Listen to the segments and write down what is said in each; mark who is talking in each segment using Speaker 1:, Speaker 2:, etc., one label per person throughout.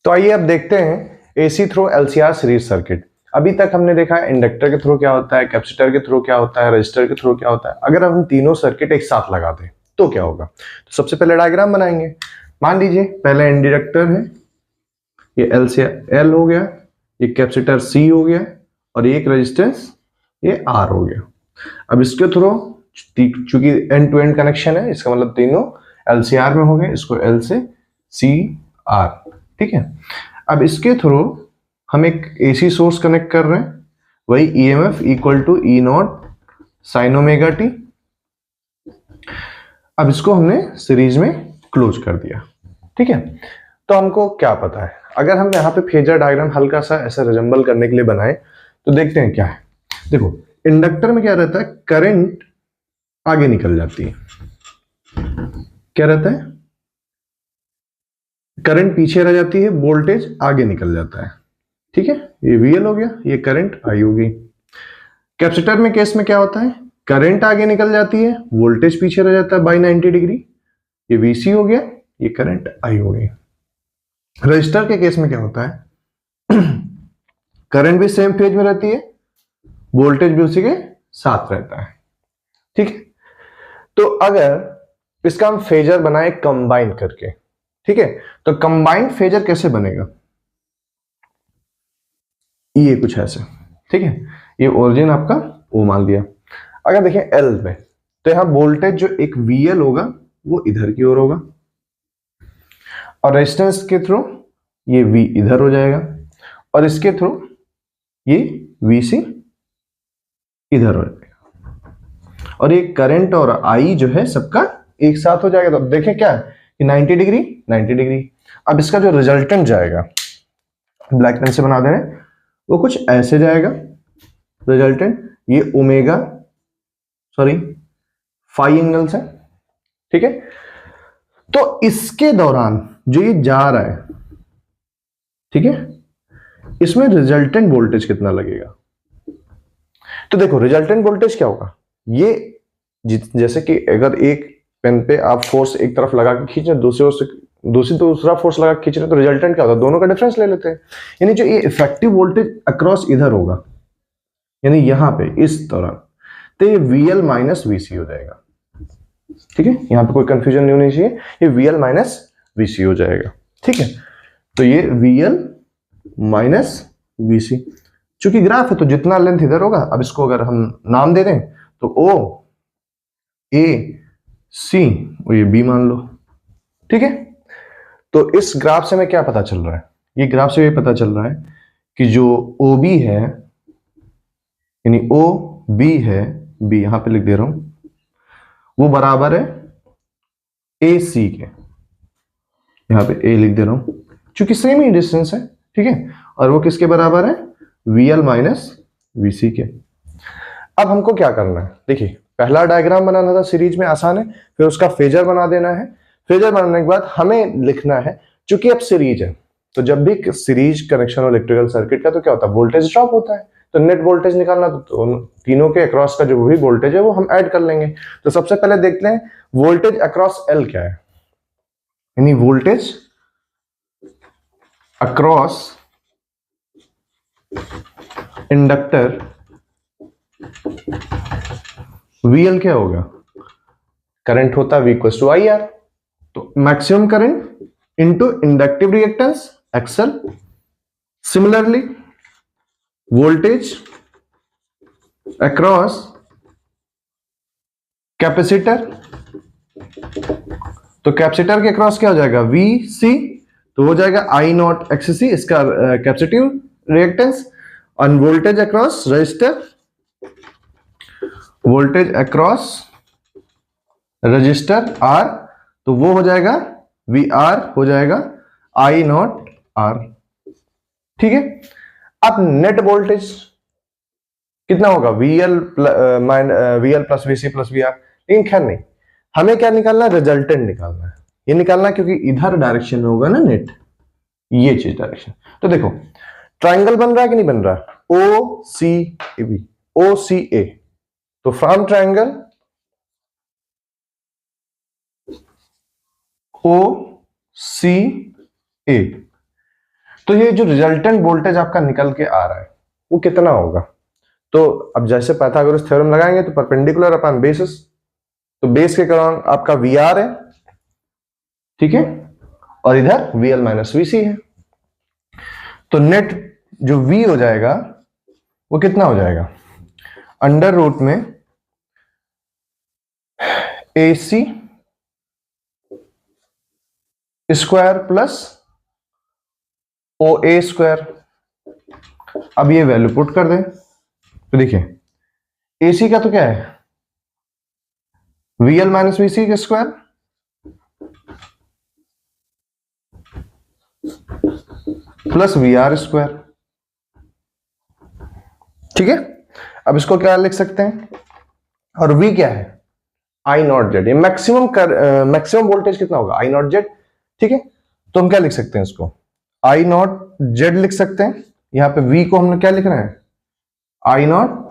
Speaker 1: तो आइए अब देखते हैं AC through LCR series circuit. अभी तक हमने देखा है इंडक्टर के थ्रू क्या होता है, कैपेसिटर के थ्रू क्या होता है, रजिस्टर के थ्रू क्या होता है। अगर हम तीनों सर्किट एक साथ लगा दें तो क्या होगा। तो सबसे पहले डायग्राम बनाएंगे। मान लीजिए पहले इंडक्टर है, ये एल से एल हो गया, ये कैपेसिटर सी हो गया और एक रेजिस्टेंस ये आर हो गया। अब इसके थ्रू चूंकि एंड टू एंड कनेक्शन है, इसका मतलब तीनों एलसीआर में हो गए, इसको एल से सी आर, ठीक है। अब इसके थ्रू हम एक एसी सोर्स कनेक्ट कर रहे हैं, वही EMF equal to E naught sine omega T. अब इसको हमने सीरीज में क्लोज कर दिया, ठीक है। तो हमको क्या पता है, अगर हम यहाँ पे फेजर डायग्राम हल्का सा ऐसा रिजेंबल करने के लिए बनाए तो देखते हैं क्या है। देखो इंडक्टर में क्या रहता है, करंट आगे निकल जाती है। क्या रहता है, करंट पीछे रह जाती है, वोल्टेज आगे निकल जाता है, ठीक है। ये वीएल हो गया, ये करंट आई होगी। कैपेसिटर में केस में क्या होता है, करंट आगे निकल जाती है, वोल्टेज पीछे रह जाता है बाई 90 डिग्री, ये वीसी हो गया, ये करंट आई हो गई। रजिस्टर के केस में क्या होता है करंट भी सेम फेज में रहती है, वोल्टेज भी उसी के साथ रहता है, ठीक है। तो अगर इसका हम फेजर बनाए कंबाइन करके, ठीक है, तो कंबाइंड फेजर कैसे बनेगा, ये कुछ ऐसे, ठीक है। ये ओरिजिन आपका ओ मान लिया। अगर देखें एल में, तो यहां वोल्टेज जो एक वीएल होगा वो इधर की ओर होगा और रेजिस्टेंस के थ्रू ये वी इधर हो जाएगा और इसके थ्रू ये वीसी इधर हो जाएगा और ये करंट और आई जो है सबका एक साथ हो जाएगा। तो अब देखें क्या है कि 90 डिग्री 90 डिग्री। अब इसका जो रिजल्टेंट जाएगा, ब्लैक पेन से बना दे रहे हैं, वो कुछ ऐसे जाएगा रिजल्टेंट, ये ओमेगा सॉरी फाई एंगल्स है, ठीक है। तो इसके दौरान जो ये जा रहा है, ठीक है, इसमें रिजल्टेंट वोल्टेज कितना लगेगा। तो देखो रिजल्टेंट वोल्टेज क्या होगा, ये जैसे कि अगर एक पेन पे आप फोर्स एक तरफ लगा के खींच रहे, दूसरा फोर्स लगा के खींच रहे, तो रिजल्टेंट क्या होता है, दोनों का डिफरेंस ले लेते हैं। यानी जो ये इफेक्टिव वोल्टेज अक्रॉस इधर होगा, यानी यहां पे इस दौरान, तो ये VL माइनस VC हो जाएगा, ठीक है। यहां पे कोई कंफ्यूजन नहीं होनी चाहिए, ये VL माइनस VC हो जाएगा, ठीक है। तो ये VL माइनस VC, चूंकि ग्राफ है तो जितना लेंथ इधर होगा, अब इसको अगर हम नाम दे दें तो O A C और ये B मान लो, ठीक है। तो इस ग्राफ से हमें क्या पता चल रहा है, ये ग्राफ से ये पता चल रहा है कि जो OB है, यानी OB है, B यहां पे लिख दे रहा हूं, वो बराबर है AC के, यहां पे A लिख दे रहा हूं क्योंकि सेम ही डिस्टेंस है, ठीक है। और वो किसके बराबर है, VL माइनस VC के। अब हमको क्या करना है, देखिए पहला डायग्राम बनाना था सीरीज में, आसान है, फिर उसका फेजर बना देना है। फेजर बनाने के बाद हमें लिखना है, चूंकि अब सीरीज है तो जब भी सीरीज कनेक्शन हो इलेक्ट्रिकल सर्किट का तो क्या होता है, वोल्टेज ड्रॉप होता है। तो नेट वोल्टेज निकालना, तो तीनों के अक्रॉस का जो भी वोल्टेज है वो हम ऐड कर लेंगे। तो सबसे पहले देखते हैं वोल्टेज अक्रॉस एल क्या है, यानी वोल्टेज अक्रॉस इंडक्टर VL क्या होगा, करंट होता है V इक्वल्स टू IR, तो maximum current into inductive reactance XL। Similarly voltage across capacitor, तो कैपेसिटर के अक्रॉस क्या हो जाएगा, VC, तो हो जाएगा I नॉट XC, इसका कैपेसिटिव रिएक्टेंस। और voltage across register, voltage across register R, तो वो हो जाएगा VR, हो जाएगा I नॉट R, ठीक है। अब नेट वोल्टेज कितना होगा, VL plus VC plus VR, लेकिन खैर नहीं, हमें क्या निकालना है, रिजल्टेंट निकालना है। ये निकालना है क्योंकि इधर डायरेक्शन में होगा ना नेट, ये चीज डायरेक्शन। तो देखो ट्राइंगल बन रहा है कि नहीं बन रहा है, OCAB OCA, तो फ्रॉम ट्राइंगल OCA तो ये जो रिजल्टेंट वोल्टेज आपका निकल के आ रहा है वो कितना होगा? तो अब जैसे पाइथागोरस थ्योरम लगाएंगे तो परपेंडिकुलर अपॉन बेसिस, तो बेस के कारण आपका वी आर है, ठीक है, और इधर वी एल माइनस वी सी है। तो नेट जो वी हो जाएगा वो कितना हो जाएगा? अंडर रूट में ए सी स्क्वायर प्लस ओ ए स्क्वायर। अब ये वैल्यू पुट कर दें तो देखिए एसी का तो क्या है, V L minus V C का square plus V R square, ठीक है। अब इसको क्या लिख सकते हैं, और वी क्या है, आई नॉट जेड। ये मैक्सिमम वोल्टेज कितना होगा, आई नॉट जेड, ठीक है। तो हम क्या लिख सकते हैं इसको, आई नॉट जेड लिख सकते हैं। यहां पे वी को हमने क्या लिख रहे हैं, आई नॉट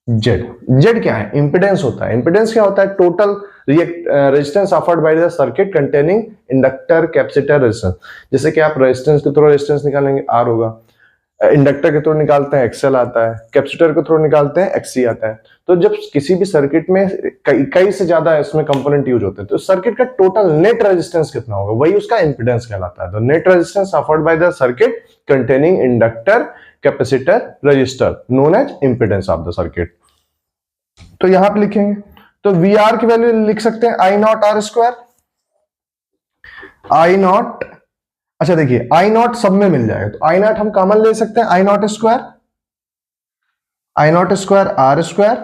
Speaker 1: जेड। जेड क्या है, इंपिडेंस होता है। इंपिडेंस क्या होता है, total resistance offered by the circuit containing inductor capacitor resistance. जैसे कि आप रेजिस्टेंस के थ्रू रेजिस्टेंस निकालेंगे आर होगा, इंडक्टर के थ्रू निकालते हैं एक्सएल आता है, कैपेसिटर के थ्रू निकालते हैं एक्ससी आता है। तो जब किसी भी सर्किट में कई से ज्यादा इसमें कंपोनेंट यूज होते हैं तो सर्किट का टोटल नेट रेजिस्टेंस कितना होगा, वही उसका इंपिडेंस कहलाता है। तो net resistance offered by the circuit containing inductor capacitor resistor known as impedance of the circuit. तो यहां पे लिखेंगे तो वी आर की वैल्यू लिख सकते हैं I naught R square, I naught, अच्छा देखिए आई नॉट सब में मिल जाएगा तो आई नॉट हम कॉमन ले सकते हैं, I naught square R square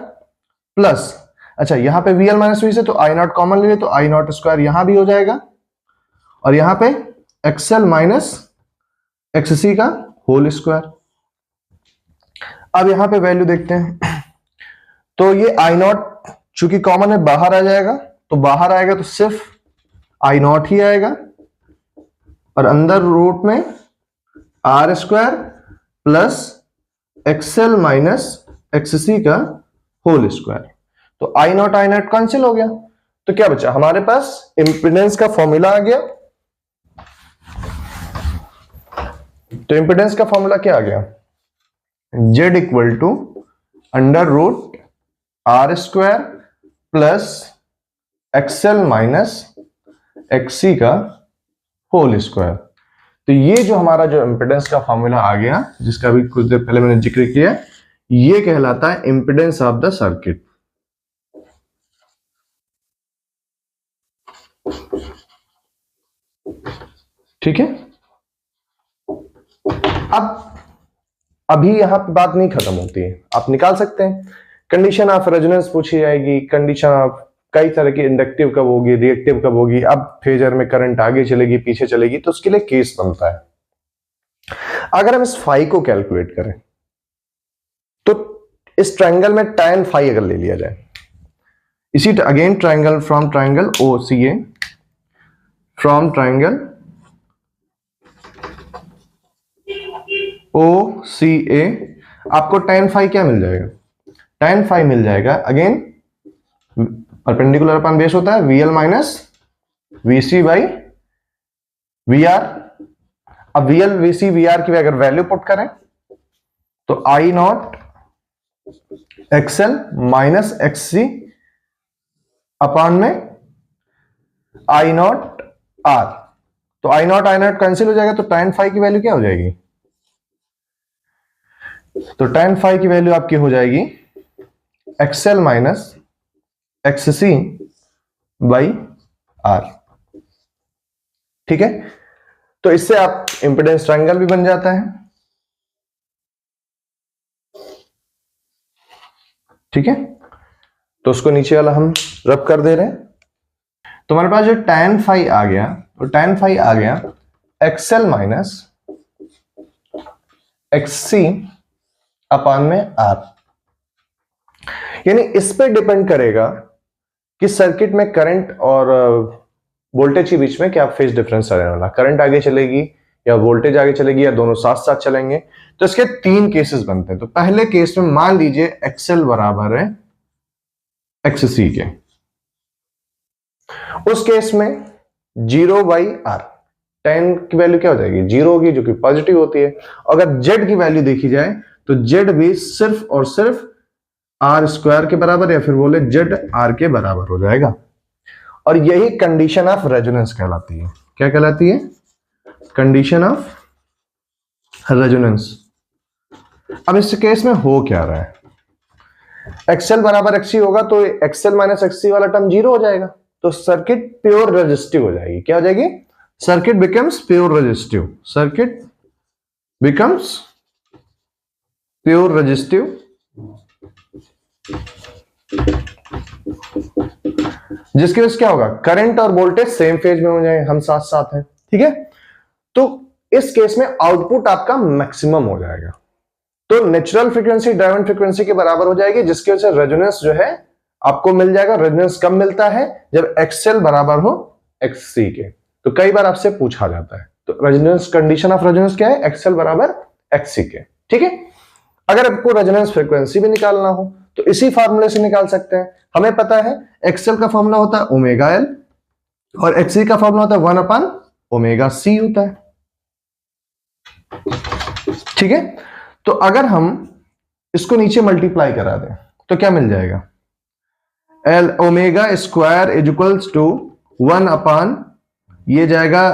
Speaker 1: plus, अच्छा यहां पे वी एल माइनस वी से तो आई नॉट कॉमन ले लिया तो आई नॉट स्क्वायर यहां भी हो जाएगा, और यहां पे एक्सएल माइनस एक्ससी का होल स्क्वायर। अब यहां पे वैल्यू देखते हैं तो ये आई नॉट चूंकि कॉमन है बाहर आ जाएगा, तो बाहर आएगा तो सिर्फ आई नॉट ही आएगा, और अंदर रूट में R square plus XL minus XC का होल स्क्वायर। तो आई नॉट कैंसिल हो गया, तो क्या बचा हमारे पास, इंपिडेंस का फॉर्मूला आ गया। तो इंपिडेंस का फॉर्मूला क्या आ गया, Z equal to under root R square plus XL minus XC का होल स्क्वायर। तो ये जो हमारा जो इंपिडेंस का फॉर्मूला आ गया, जिसका भी कुछ देर पहले मैंने जिक्र किया, ये कहलाता है इंपिडेंस ऑफ द सर्किट। ठीक है। अब अभी यहां पे बात नहीं खत्म होती है, आप निकाल सकते हैं कंडीशन ऑफ रेजोनेंस पूछी जाएगी, कंडीशन ऑफ कई तरह की इंडक्टिव कब होगी, रिएक्टिव कब होगी, अब फेजर में करंट आगे चलेगी पीछे चलेगी, तो उसके लिए केस बनता है। अगर हम इस फाई को कैलकुलेट करें तो इस ट्रायंगल में tan फाई अगर ले लिया जाए, इसी again triangle from triangle O C A, from triangle O C A, आपको tan फाई क्या मिल जाएगा, tan फाई मिल जाएगा अगेन परपेंडिकुलर अपॉन बेस होता है VL minus VC by V R. अब वीएल वीसी वी आर की अगर वैल्यू पुट करें तो I naught XL minus XC upon में आई नॉट आर। तो आई नॉट कैंसिल हो जाएगा, तो tan फाई की वैल्यू क्या हो जाएगी, तो tan फाई की वैल्यू आपकी हो जाएगी XL minus XC by R. ठीक है, तो इससे आप इंपिडेंस ट्रायंगल भी बन जाता है। ठीक है, तो उसको नीचे वाला हम रब कर दे रहे हैं। तो हमारे पास जो tan फाई आ गया, तो tan फाई आ गया एक्सएल माइनस एक्ससी अपॉन में आर। यानी इस पे डिपेंड करेगा कि सर्किट में करंट और वोल्टेज के बीच में क्या फेज डिफरेंस रहने वाला, करंट आगे चलेगी या वोल्टेज आगे चलेगी या दोनों साथ साथ चलेंगे। तो इसके तीन केसेस बनते हैं। तो पहले केस में मान लीजिए एक्सएल बराबर है एक्ससी के, उस केस में 0 बाई आर, tan की वैल्यू क्या हो जाएगी, 0 होगी, जो कि पॉजिटिव होती है। अगर z की वैल्यू देखी जाए तो z भी सिर्फ और सिर्फ r स्क्वायर के बराबर या फिर बोले z r के बराबर हो जाएगा। और यही कंडीशन ऑफ रेजोनेंस कहलाती है। क्या कहलाती है? Condition of resonance. अब इस केस में हो क्या रहा है, एक्सएल बराबर एक्सी होगा तो एक्सएल माइनस एक्सी वाला टर्म 0 हो जाएगा, तो सर्किट प्योर रेजिस्टिव हो जाएगी। क्या हो जाएगी? Circuit becomes pure resistive. Circuit becomes pure resistive जिसकी वजह से क्या होगा, करंट और वोल्टेज सेम फेज में हो जाएंगे, हम साथ साथ हैं। ठीक है, तो इस केस में आउटपुट आपका मैक्सिमम हो जाएगा, तो नेचुरल फ्रीक्वेंसी ड्राइवन फ्रीक्वेंसी के बराबर हो जाएगी, जिसकी वजह से रेजोनेंस जो है आपको मिल जाएगा। रेजोनेंस कब मिलता है? जब एक्सएल बराबर हो एक्ससी के। तो कई बार आपसे पूछा जाता है, तो रेजोनेंस कंडीशन ऑफ रेजोनेंस क्या है? एक्सएल बराबर एक्ससी के। ठीक है, अगर आपको रेजोनेंस फ्रीक्वेंसी भी निकालना हो तो इसी फार्मूले से निकाल सकते हैं। हमें पता है एक्सएल का फॉर्मूला होता है ओमेगा एल और एक्ससी का फॉर्मूला होता है 1/ओमेगा सी होता है। ठीक है, तो अगर हम इसको नीचे मल्टीप्लाई करा दें तो क्या मिल जाएगा? L omega square is equals to 1/, ये जाएगा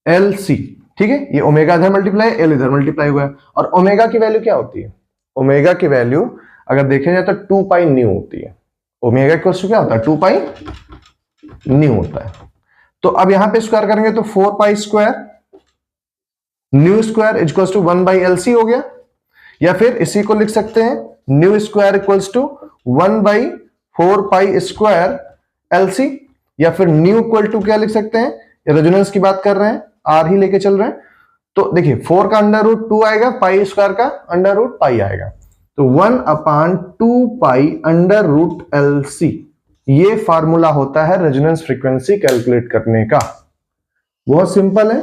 Speaker 1: एल सी। ठीक है, ये ओमेगा इधर मल्टीप्लाई, एल इधर मल्टीप्लाई हुआ है। और ओमेगा की वैल्यू क्या होती है? ओमेगा की वैल्यू अगर देखें जाए तो 2 पाई न्यू होती है। ओमेगा इक्वल्स टू क्या होता है? 2 पाई न्यू होता है। तो अब यहां पे स्क्वायर करेंगे तो 4 pi square nu square equals to 1/LC हो गया, या फिर इसी को लिख सकते हैं nu square equals to 1/4 pi square LC, या फिर न्यू इक्वल टू क्या लिख सकते हैं, रेजोनेंस की बात कर रहे हैं, आर ही लेके चल रहे हैं। तो देखिए 4 का अंडर रूट 2 आएगा, पाई स्क्वायर का अंडर रूट पाई आएगा, तो 1/2 पाई अंडर रूट LC। ये फार्मूला होता है रेजोनेंस फ्रीक्वेंसी कैलकुलेट करने का। बहुत सिंपल है।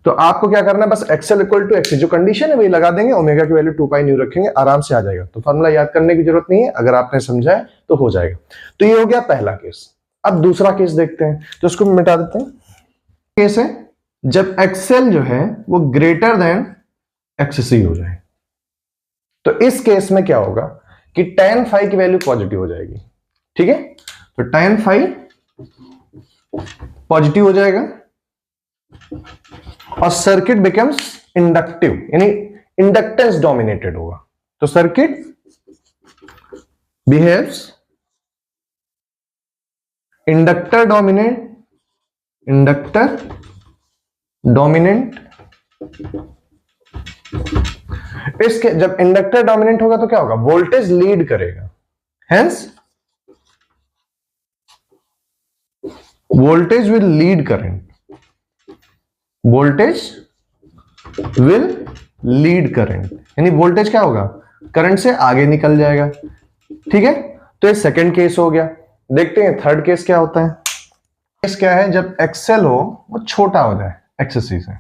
Speaker 1: तो आपको क्या करना है, बस एक्सएल इक्वल टू एक्सी जो कंडीशन है वही लगा देंगे, ओमेगा की वैल्यू 2 पाई न्यू रखेंगे, आराम से आ जाएगा। तो फार्मूला याद करने की जरूरत नहीं है, अगर आपने समझा है तो हो जाएगा। तो ये हो गया पहला केस। अब दूसरा केस देखते हैं, तो इसको मिटा देते हैं। केस है जब एक्सएल जो है वो ग्रेटर देन एक्ससी हो जाए। तो इस केस में क्या होगा कि tan फाई की वैल्यू पॉजिटिव हो जाएगी। ठीक है, तो tan फाई पॉजिटिव हो जाएगा और सर्किट बिकम्स इंडक्टिव, यानी इंडक्टेंस डोमिनेटेड होगा। तो सर्किट बिहेव्स इंडक्टर डोमिनेंट। इसके जब इंडक्टर डोमिनेंट होगा तो क्या होगा, वोल्टेज लीड करेगा, hence voltage will lead current. Voltage will lead current, यानी वोल्टेज क्या होगा, करंट से आगे निकल जाएगा। ठीक है, तो ये सेकंड केस हो गया। देखते हैं थर्ड केस क्या होता है। केस क्या है, जब एक्सएल हो वो छोटा हो जाए एक्ससी से।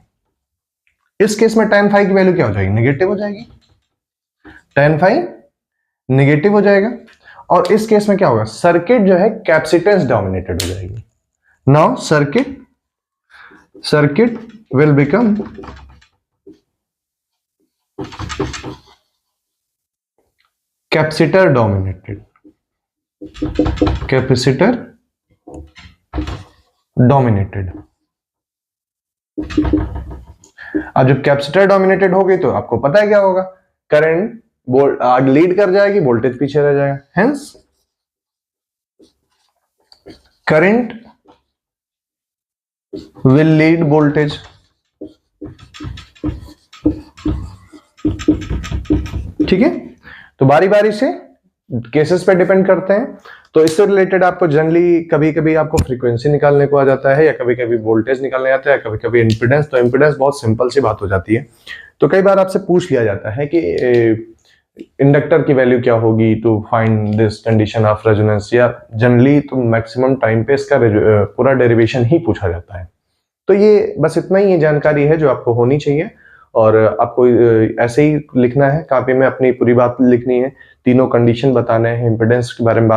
Speaker 1: इस केस में tan फाई की वैल्यू क्या हो जाएगी, नेगेटिव हो जाएगी। tan फाई नेगेटिव हो जाएगा और इस केस में क्या होगा, सर्किट जो है कैपेसिटेंस डोमिनेटेड हो जाएगी। Now circuit will become capacitor dominated. Capacitor dominated. अब जब कैपेसिटर डोमिनेटेड हो गई तो आपको पता है क्या होगा, करंट आगे लीड कर जाएगी, वोल्टेज पीछे रह जाएगा। Hence current will lead voltage. ठीक है, तो बारी बारी से केसेस पे डिपेंड करते हैं। तो इससे रिलेटेड आपको जनरली कभी कभी आपको फ्रीक्वेंसी निकालने को आ जाता है, या कभी कभी वोल्टेज निकालने आता है, या कभी कभी इंपीडेंस। तो इंपीडेंस बहुत सिंपल सी बात हो जाती है। तो कई बार आपसे पूछ लिया जाता है कि इंडक्टर की वैल्यू क्या होगी to find this condition of resonance, या जनरली तो मैक्सिमम टाइम पे इसका पूरा डेरिवेशन ही पूछा जाता है। तो ये बस इतना ही जानकारी है जो आपको होनी चाहिए, और आपको ऐसे ही लिखना है कॉपी में, अपनी पूरी बात लिखनी है, तीनों कंडीशन बताने हैं, इंपीडेंस के बारे में बात